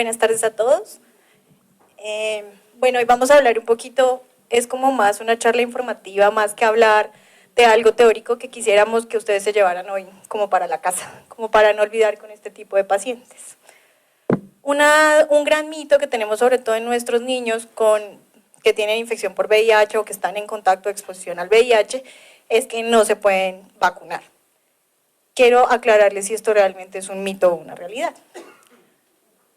Buenas tardes a todos. Bueno, hoy vamos a hablar un poquito, es como más una charla informativa, más que hablar de algo teórico que quisiéramos que ustedes se llevaran hoy como para la casa, como para no olvidar con este tipo de pacientes. Un gran mito que tenemos sobre todo en nuestros niños que tienen infección por VIH o que están en contacto de exposición al VIH es que no se pueden vacunar. Quiero aclararles si esto realmente es un mito o una realidad.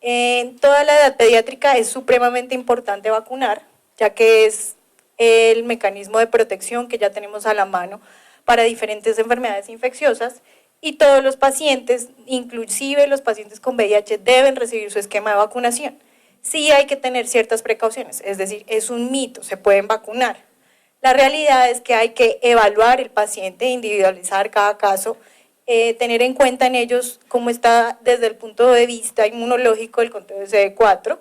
En toda la edad pediátrica es supremamente importante vacunar, ya que es el mecanismo de protección que ya tenemos a la mano para diferentes enfermedades infecciosas y todos los pacientes, inclusive los pacientes con VIH, deben recibir su esquema de vacunación. Sí hay que tener ciertas precauciones, es decir, es un mito, se pueden vacunar. La realidad es que hay que evaluar el paciente, individualizar cada caso, tener en cuenta en ellos cómo está desde el punto de vista inmunológico el conteo de CD4.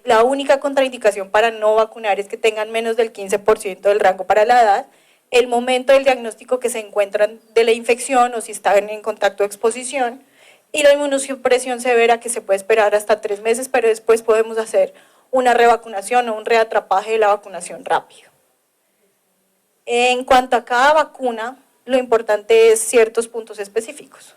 La única contraindicación para no vacunar es que tengan menos del 15% del rango para la edad, el momento del diagnóstico que se encuentran de la infección o si están en contacto de exposición, y la inmunosupresión severa que se puede esperar hasta 3 meses, pero después podemos hacer una revacunación o un reatrapaje de la vacunación rápido. En cuanto a cada vacuna, lo importante es ciertos puntos específicos.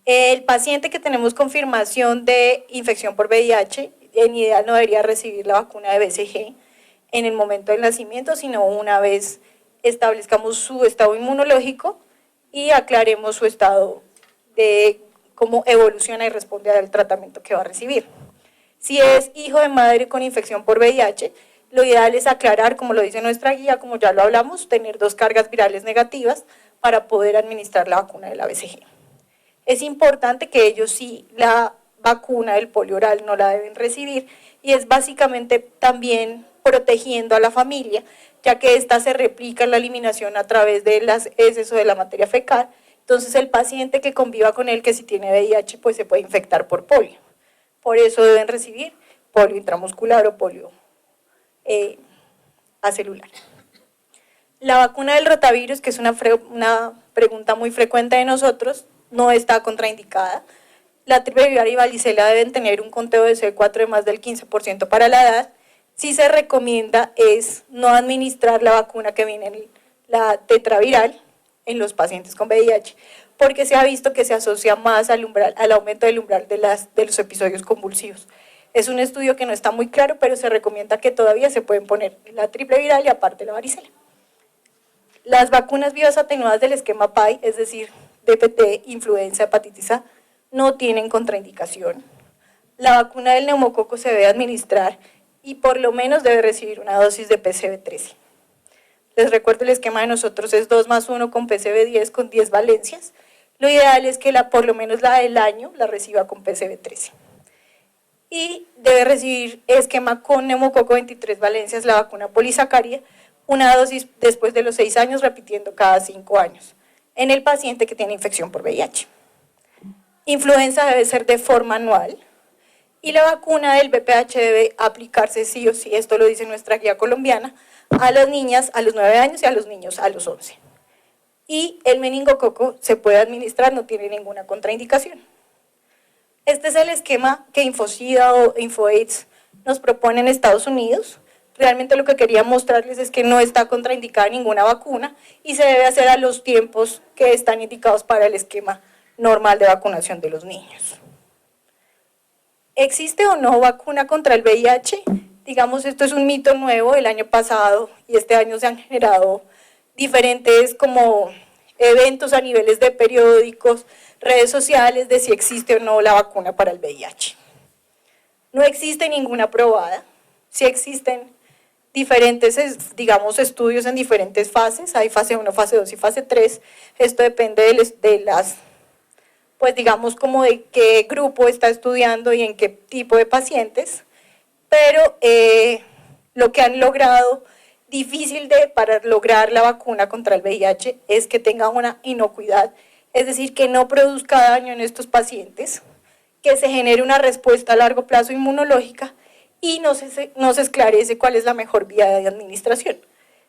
El paciente que tenemos confirmación de infección por VIH, en ideal no debería recibir la vacuna de BCG en el momento del nacimiento, sino una vez establezcamos su estado inmunológico y aclaremos su estado de cómo evoluciona y responde al tratamiento que va a recibir. Si es hijo de madre con infección por VIH, lo ideal es aclarar, como lo dice nuestra guía, como ya lo hablamos, tener 2 cargas virales negativas para poder administrar la vacuna de la BCG. Es importante que ellos sí la vacuna del polio oral no la deben recibir y es básicamente también protegiendo a la familia, ya que esta se replica en la eliminación a través de las heces o de la materia fecal. Entonces el paciente que conviva con él que si tiene VIH pues se puede infectar por polio. Por eso deben recibir polio intramuscular o polio acelular. La vacuna del rotavirus, que es una pregunta muy frecuente de nosotros, no está contraindicada. La triple viral y varicela deben tener un conteo de CD4 de más del 15% para la edad. Sí se recomienda es no administrar la vacuna que viene en la tetraviral en los pacientes con VIH, porque se ha visto que se asocia más al aumento del umbral de los episodios convulsivos. Es un estudio que no está muy claro, pero se recomienda que todavía se pueden poner la triple viral y aparte la varicela. Las vacunas vivas atenuadas del esquema PAI, es decir, DPT, influenza, hepatitis A, no tienen contraindicación. La vacuna del neumococo se debe administrar y por lo menos debe recibir una dosis de PCV13. Les recuerdo el esquema de nosotros es 2+1 con PCV10 con 10 valencias. Lo ideal es que por lo menos la del año la reciba con PCV13. Y debe recibir esquema con neumococo 23 valencias, la vacuna polisacárida, una dosis después de los 6 años, repitiendo cada 5 años, en el paciente que tiene infección por VIH. Influenza debe ser de forma anual y la vacuna del VPH debe aplicarse sí o sí, esto lo dice nuestra guía colombiana, a las niñas a los 9 años y a los niños a los 11. Y el meningococo se puede administrar, no tiene ninguna contraindicación. Este es el esquema que InfoSida o InfoAIDS nos propone en Estados Unidos. Realmente lo que quería mostrarles es que no está contraindicada ninguna vacuna y se debe hacer a los tiempos que están indicados para el esquema normal de vacunación de los niños. ¿Existe o no vacuna contra el VIH? Digamos, esto es un mito nuevo. El año pasado y este año se han generado diferentes como eventos a niveles de periódicos, redes sociales, de si existe o no la vacuna para el VIH. No existe ninguna aprobada. Sí existen diferentes, digamos, estudios en diferentes fases. Hay fase 1, fase 2 y fase 3. Esto depende de las, pues digamos, como de qué grupo está estudiando y en qué tipo de pacientes. Pero lo que han logrado difícil para lograr la vacuna contra el VIH es que tenga una inocuidad, es decir, que no produzca daño en estos pacientes, que se genere una respuesta a largo plazo inmunológica y no se esclarece cuál es la mejor vía de administración.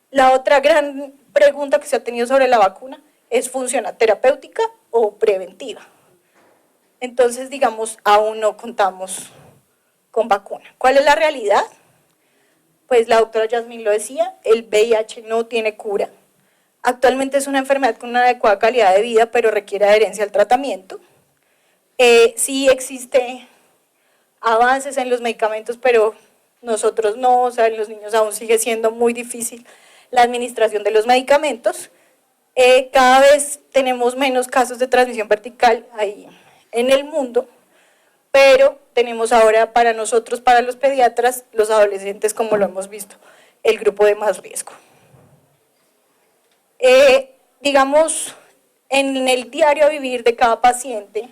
La otra gran pregunta que se ha tenido sobre la vacuna es ¿funciona terapéutica o preventiva? Entonces, digamos, aún no contamos con vacuna. ¿Cuál es la realidad? Pues la doctora Yasmín lo decía, el VIH no tiene cura. Actualmente es una enfermedad con una adecuada calidad de vida, pero requiere adherencia al tratamiento. Sí existe avances en los medicamentos, pero nosotros no, o sea, en los niños aún sigue siendo muy difícil la administración de los medicamentos. Cada vez tenemos menos casos de transmisión vertical ahí en el mundo, pero tenemos ahora para nosotros, para los pediatras, los adolescentes, como lo hemos visto, el grupo de más riesgo. Digamos, en el diario vivir de cada paciente,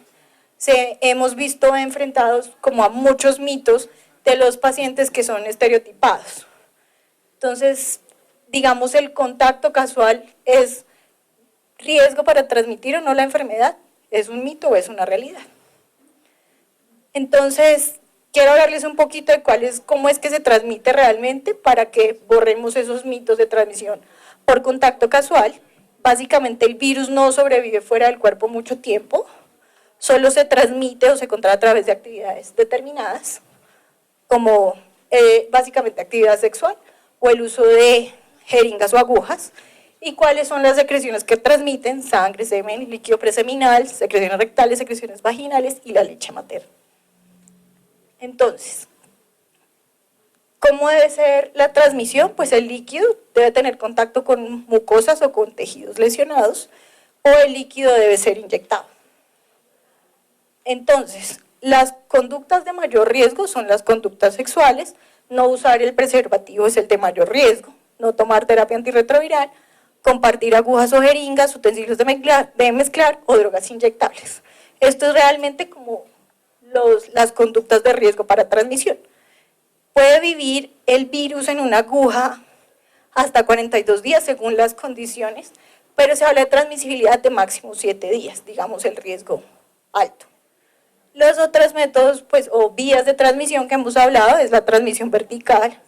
hemos visto enfrentados como a muchos mitos de los pacientes que son estereotipados. Entonces, digamos, el contacto casual es riesgo para transmitir o no la enfermedad, ¿es un mito o es una realidad? Entonces, quiero hablarles un poquito de cómo es que se transmite realmente para que borremos esos mitos de transmisión por contacto casual. Básicamente el virus no sobrevive fuera del cuerpo mucho tiempo, solo se transmite o se contrae a través de actividades determinadas, como básicamente actividad sexual o el uso de jeringas o agujas. ¿Y cuáles son las secreciones que transmiten? Sangre, semen, líquido preseminal, secreciones rectales, secreciones vaginales y la leche materna. Entonces, ¿cómo debe ser la transmisión? Pues el líquido debe tener contacto con mucosas o con tejidos lesionados, o el líquido debe ser inyectado. Entonces, las conductas de mayor riesgo son las conductas sexuales, no usar el preservativo es el de mayor riesgo, no tomar terapia antirretroviral, compartir agujas o jeringas, utensilios de mezclar o drogas inyectables. Esto es realmente como las conductas de riesgo para transmisión. Puede vivir el virus en una aguja hasta 42 días según las condiciones, pero se habla de transmisibilidad de máximo 7 días, digamos el riesgo alto. Los otros métodos o vías de transmisión que hemos hablado es la transmisión vertical,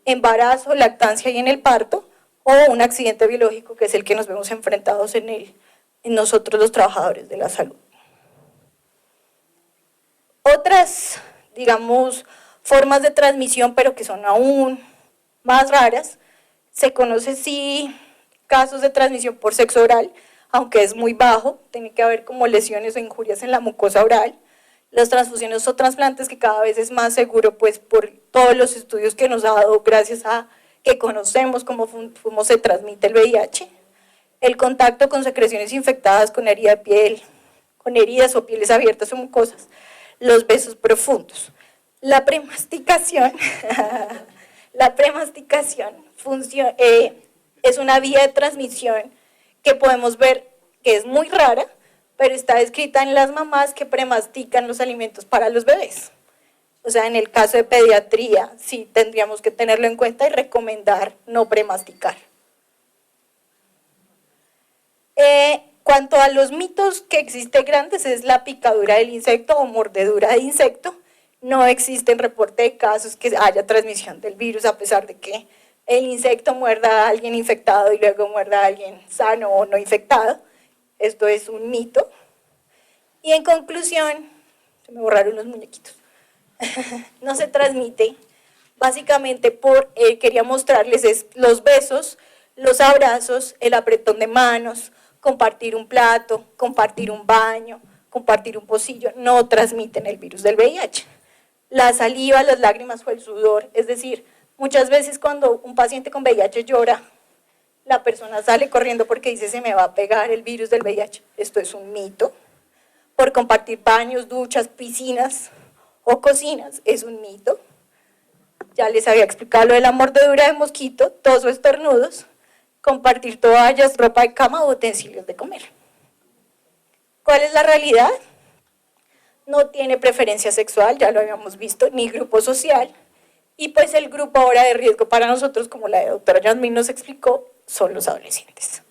embarazo, lactancia y en el parto, o un accidente biológico que es el que nos vemos enfrentados en nosotros los trabajadores de la salud. Otras, digamos, formas de transmisión, pero que son aún más raras, se conoce sí casos de transmisión por sexo oral, aunque es muy bajo, tiene que haber como lesiones o injurias en la mucosa oral, las transfusiones o trasplantes, que cada vez es más seguro pues por todos los estudios que nos ha dado gracias a que conocemos cómo se transmite el VIH, el contacto con secreciones infectadas, con herida de piel, con heridas o pieles abiertas o mucosas, los besos profundos. La premasticación, es una vía de transmisión que podemos ver que es muy rara, pero está descrita en las mamás que premastican los alimentos para los bebés. O sea, en el caso de pediatría, sí tendríamos que tenerlo en cuenta y recomendar no premasticar. Cuanto a los mitos que existen grandes, es la picadura del insecto o mordedura de insecto. No existen reporte de casos que haya transmisión del virus, a pesar de que el insecto muerda a alguien infectado y luego muerda a alguien sano o no infectado. Esto es un mito. Y en conclusión, se me borraron los muñequitos, no se transmite básicamente quería mostrarles los besos, los abrazos, el apretón de manos, compartir un plato, compartir un baño, compartir un pocillo, no transmiten el virus del VIH. La saliva, las lágrimas o el sudor, es decir, muchas veces cuando un paciente con VIH llora, la persona sale corriendo porque dice se me va a pegar el virus del VIH. Esto es un mito. Por compartir baños, duchas, piscinas o cocinas, es un mito. Ya les había explicado lo de la mordedura de mosquito, tos o estornudos, compartir toallas, ropa de cama o utensilios de comer. ¿Cuál es la realidad? No tiene preferencia sexual, ya lo habíamos visto, ni grupo social, y pues el grupo ahora de riesgo para nosotros, como la doctora Yasmín nos explicó, son los adolescentes.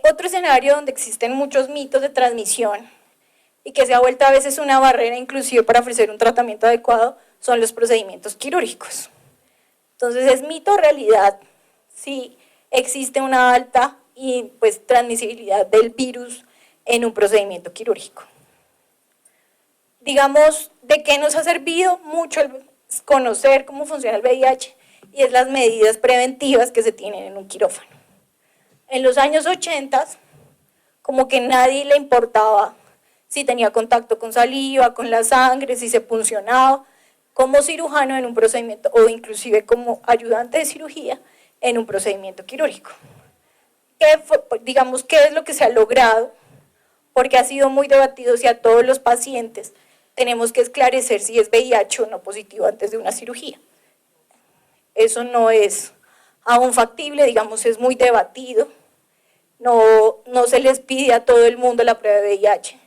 Otro escenario donde existen muchos mitos de transmisión y que se ha vuelto a veces una barrera inclusive para ofrecer un tratamiento adecuado son los procedimientos quirúrgicos. Entonces, ¿es mito o realidad? Sí, existe una alta transmisibilidad del virus en un procedimiento quirúrgico. digamos, ¿de qué nos ha servido mucho conocer cómo funciona el VIH? Y es las medidas preventivas que se tienen en un quirófano. En los años 80, como que nadie le importaba si tenía contacto con saliva, con la sangre, si se puncionaba, como cirujano en un procedimiento o inclusive como ayudante de cirugía en un procedimiento quirúrgico. Digamos, ¿qué es lo que se ha logrado? Porque ha sido muy debatido si a todos los pacientes tenemos que esclarecer si es VIH o no positivo antes de una cirugía. Eso no es aún factible, digamos, es muy debatido. No se les pide a todo el mundo la prueba de VIH.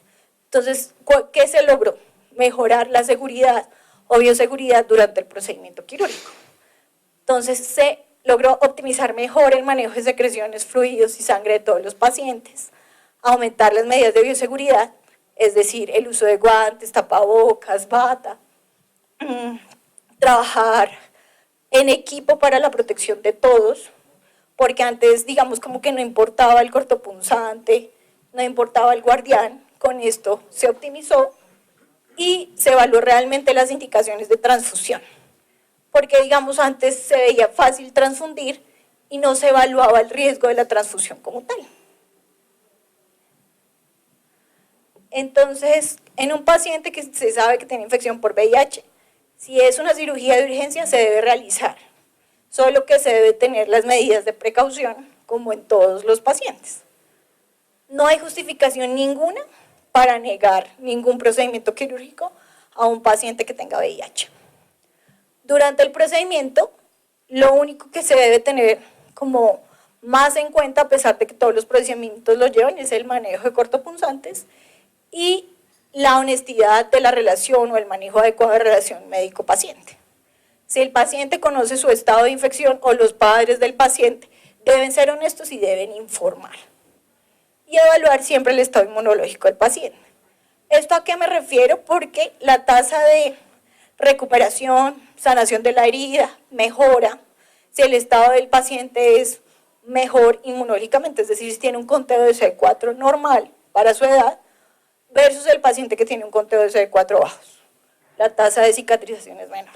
Entonces, ¿qué se logró? Mejorar la seguridad o bioseguridad durante el procedimiento quirúrgico. Entonces, se logró optimizar mejor el manejo de secreciones, fluidos y sangre de todos los pacientes, aumentar las medidas de bioseguridad, es decir, el uso de guantes, tapabocas, bata, trabajar en equipo para la protección de todos, porque antes, digamos, como que no importaba el cortopunzante, no importaba el guardián, con esto se optimizó y se evaluó realmente las indicaciones de transfusión, porque, digamos, antes se veía fácil transfundir y no se evaluaba el riesgo de la transfusión como tal. Entonces, en un paciente que se sabe que tiene infección por VIH, si es una cirugía de urgencia, se debe realizar, solo que se debe tener las medidas de precaución, como en todos los pacientes. No hay justificación ninguna para negar ningún procedimiento quirúrgico a un paciente que tenga VIH. Durante el procedimiento, lo único que se debe tener como más en cuenta, a pesar de que todos los procedimientos lo llevan, es el manejo de cortopunzantes y la honestidad de la relación o el manejo adecuado de relación médico-paciente. Si el paciente conoce su estado de infección o los padres del paciente, deben ser honestos y deben informar. Y evaluar siempre el estado inmunológico del paciente. ¿Esto a qué me refiero? Porque la tasa de recuperación, sanación de la herida, mejora, si el estado del paciente es mejor inmunológicamente, es decir, si tiene un conteo de CD4 normal para su edad, versus el paciente que tiene un conteo de CD4 bajos. La tasa de cicatrización es menor.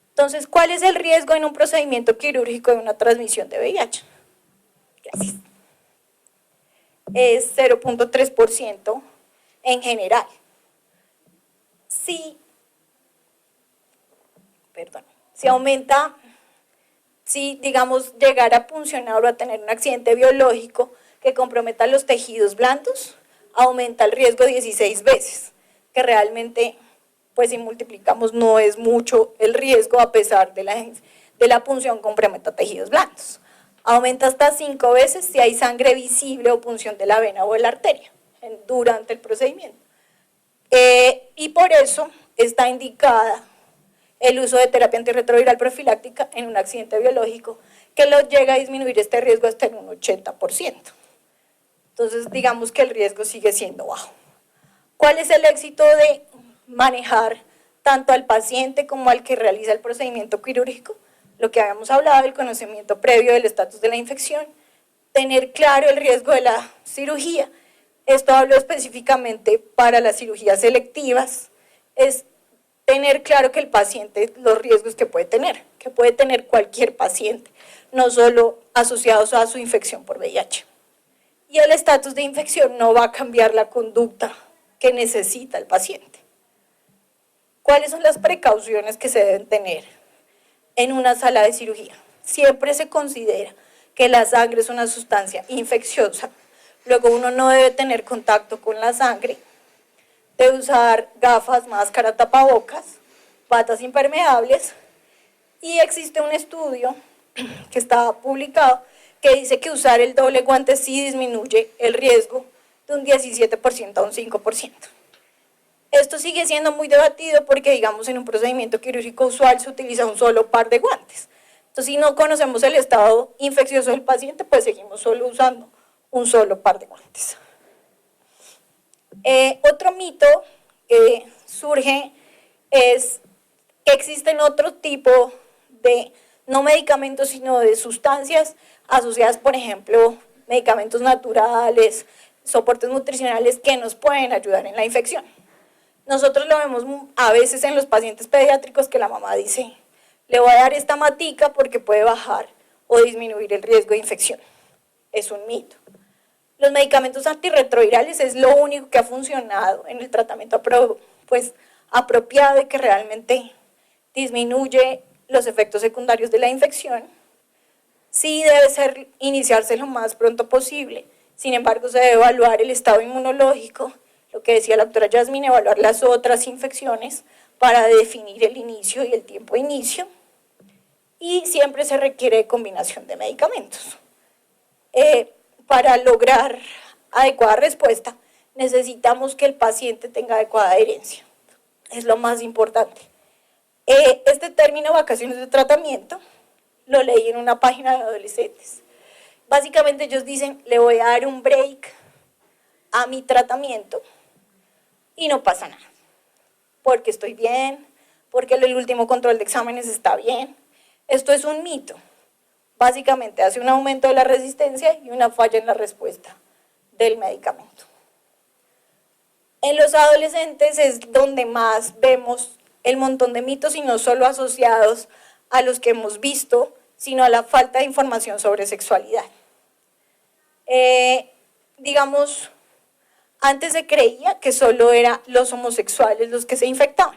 Entonces, ¿cuál es el riesgo en un procedimiento quirúrgico de una transmisión de VIH? Gracias. Es 0.3% en general. Si aumenta, si digamos llegara a puncionar o a tener un accidente biológico que comprometa los tejidos blandos, aumenta el riesgo 16 veces, que realmente, pues si multiplicamos, no es mucho el riesgo a pesar de la punción comprometa tejidos blandos. Aumenta hasta 5 veces si hay sangre visible o punción de la vena o de la arteria durante el procedimiento. Y por eso está indicada el uso de terapia antirretroviral profiláctica en un accidente biológico, que lo llega a disminuir este riesgo hasta en un 80%. Entonces, digamos que el riesgo sigue siendo bajo. ¿Cuál es el éxito de manejar tanto al paciente como al que realiza el procedimiento quirúrgico? Lo que habíamos hablado, el conocimiento previo del estatus de la infección, tener claro el riesgo de la cirugía. Esto hablo específicamente para las cirugías selectivas, es tener claro que el paciente, los riesgos que puede tener cualquier paciente, no solo asociados a su infección por VIH. Y el estatus de infección no va a cambiar la conducta que necesita el paciente. ¿Cuáles son las precauciones que se deben tener en una sala de cirugía? Siempre se considera que la sangre es una sustancia infecciosa, luego uno no debe tener contacto con la sangre, debe usar gafas, máscara, tapabocas, batas impermeables, y existe un estudio que está publicado que dice que usar el doble guante sí disminuye el riesgo de un 17% a un 5%. Esto sigue siendo muy debatido porque, digamos, en un procedimiento quirúrgico usual se utiliza un solo par de guantes. Entonces, si no conocemos el estado infeccioso del paciente, pues seguimos solo usando un solo par de guantes. Otro mito que surge es que existen otro tipo de, no medicamentos, sino de sustancias asociadas, por ejemplo, medicamentos naturales, soportes nutricionales que nos pueden ayudar en la infección. Nosotros lo vemos a veces en los pacientes pediátricos que la mamá dice, le voy a dar esta matica porque puede bajar o disminuir el riesgo de infección. Es un mito. Los medicamentos antirretrovirales es lo único que ha funcionado en el tratamiento apropiado y que realmente disminuye los efectos secundarios de la infección. Sí debe iniciarse lo más pronto posible, sin embargo se debe evaluar el estado inmunológico, lo que decía la doctora Yasmine, evaluar las otras infecciones para definir el inicio y el tiempo de inicio, y siempre se requiere combinación de medicamentos. Para lograr adecuada respuesta, necesitamos que el paciente tenga adecuada adherencia, es lo más importante. Este término vacaciones de tratamiento lo leí en una página de adolescentes. Básicamente ellos dicen, le voy a dar un break a mi tratamiento y no pasa nada, porque estoy bien, porque el último control de exámenes está bien. Esto es un mito. Básicamente hace un aumento de la resistencia y una falla en la respuesta del medicamento. En los adolescentes es donde más vemos el montón de mitos y no solo asociados a los que hemos visto, sino a la falta de información sobre sexualidad. Digamos, antes se creía que solo eran los homosexuales los que se infectaban.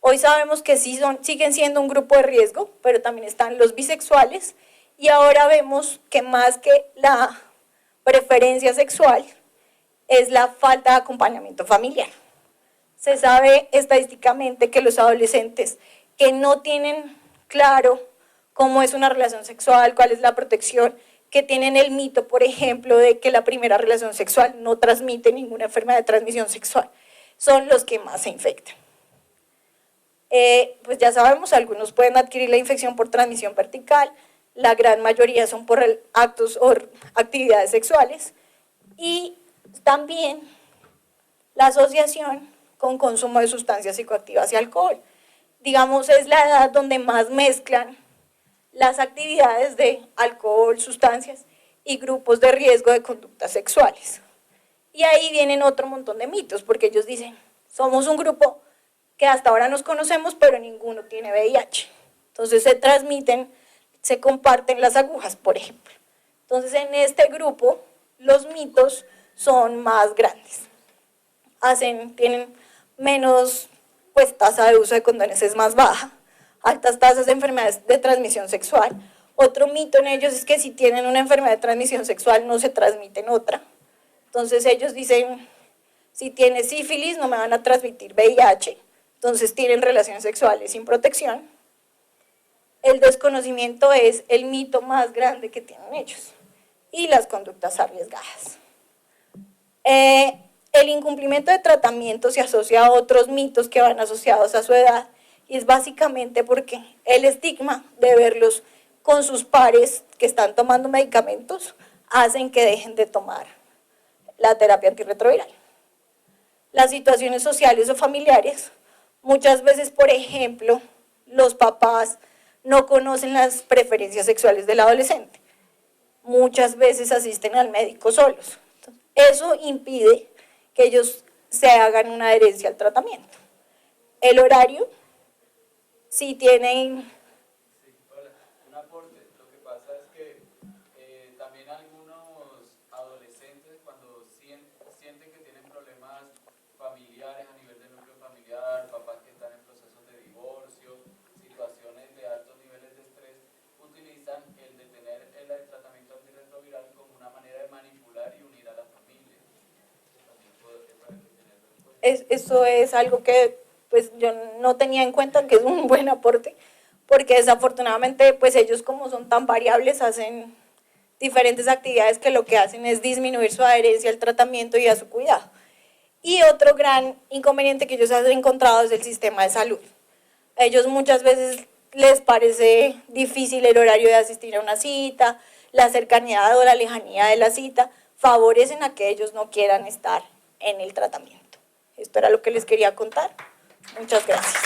Hoy sabemos que sí siguen siendo un grupo de riesgo, pero también están los bisexuales, y ahora vemos que más que la preferencia sexual es la falta de acompañamiento familiar. Se sabe estadísticamente que los adolescentes que no tienen claro cómo es una relación sexual, cuál es la protección, que tienen el mito, por ejemplo, de que la primera relación sexual no transmite ninguna enfermedad de transmisión sexual, son los que más se infectan. Pues ya sabemos, algunos pueden adquirir la infección por transmisión vertical, la gran mayoría son por actos o actividades sexuales, y también la asociación con consumo de sustancias psicoactivas y alcohol. Digamos, es la edad donde más mezclan las actividades de alcohol, sustancias y grupos de riesgo de conductas sexuales. Y ahí vienen otro montón de mitos, porque ellos dicen, somos un grupo que hasta ahora nos conocemos, pero ninguno tiene VIH. Entonces se transmiten, se comparten las agujas, por ejemplo. Entonces en este grupo los mitos son más grandes. Tienen menos, tasa de uso de condones es más baja, altas tasas de enfermedades de transmisión sexual. Otro mito en ellos es que si tienen una enfermedad de transmisión sexual no se transmiten otra. Entonces ellos dicen, si tienes sífilis no me van a transmitir VIH, entonces tienen relaciones sexuales sin protección. El desconocimiento es el mito más grande que tienen ellos, y las conductas arriesgadas. El incumplimiento de tratamiento se asocia a otros mitos que van asociados a su edad, y es básicamente porque el estigma de verlos con sus pares que están tomando medicamentos hacen que dejen de tomar la terapia antirretroviral. Las situaciones sociales o familiares, muchas veces, por ejemplo, los papás no conocen las preferencias sexuales del adolescente. Muchas veces asisten al médico solos. Eso impide que ellos se hagan una adherencia al tratamiento. El horario, si tienen... Sí, hola, un aporte. Lo que pasa es que también algunos adolescentes cuando sienten que tienen problemas familiares a nivel del núcleo familiar, papás que están en procesos de divorcio, situaciones de altos niveles de estrés, utilizan el de tener el tratamiento antirretroviral como una manera de manipular y unir a la familia. También puede tenerlo en cuenta. Eso es algo que yo no tenía en cuenta, que es un buen aporte, porque desafortunadamente ellos, como son tan variables, hacen diferentes actividades que lo que hacen es disminuir su adherencia al tratamiento y a su cuidado. Y otro gran inconveniente que ellos han encontrado es el sistema de salud. A ellos muchas veces les parece difícil el horario de asistir a una cita, la cercanía o la lejanía de la cita favorecen a que ellos no quieran estar en el tratamiento. Esto era lo que les quería contar. Muchas gracias.